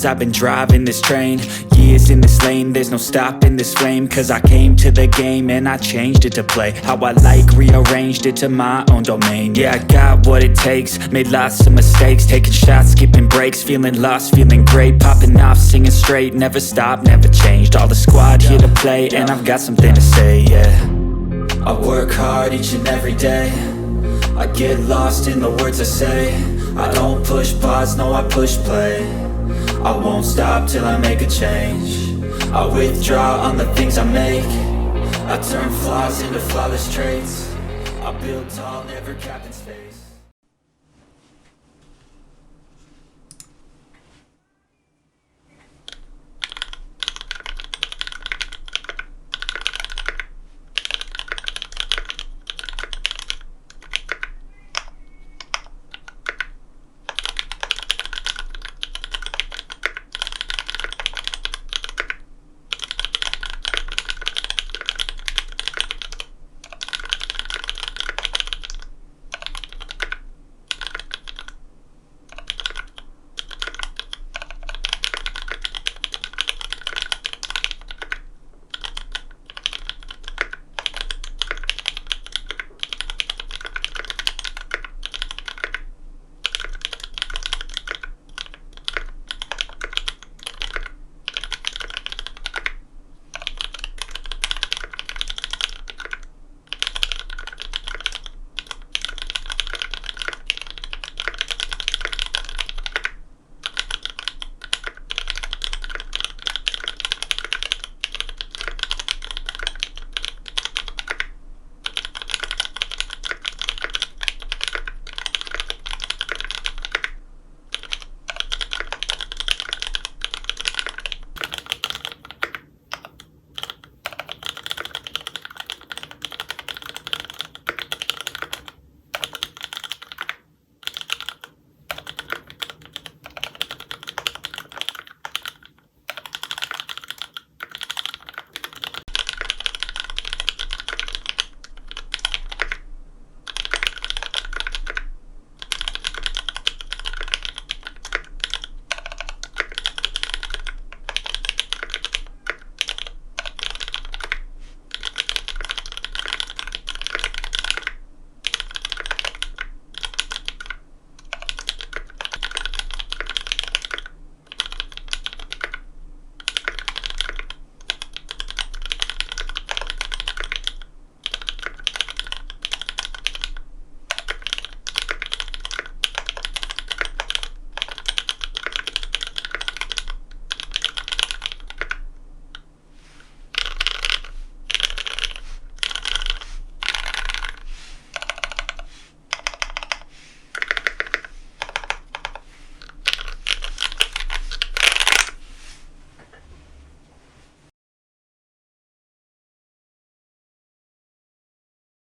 years I've been driving this train, years in this lane, there's no stopping this flame. Cause I came to the game and I changed it to play how I like, rearranged it to my own domain. Yeah, I got what it takes, made lots of mistakes, taking shots, skipping breaks, feeling lost, feeling great, popping off, singing straight, never stopped, never changed. All the squad here to play, and I've got something to say, yeah. I work hard each and every day, I get lost in the words I say. I don't push pause, no I push play. I won't stop till I make a change. I withdraw on the things I make. I turn flaws into flawless traits. I build tall, never capped in space.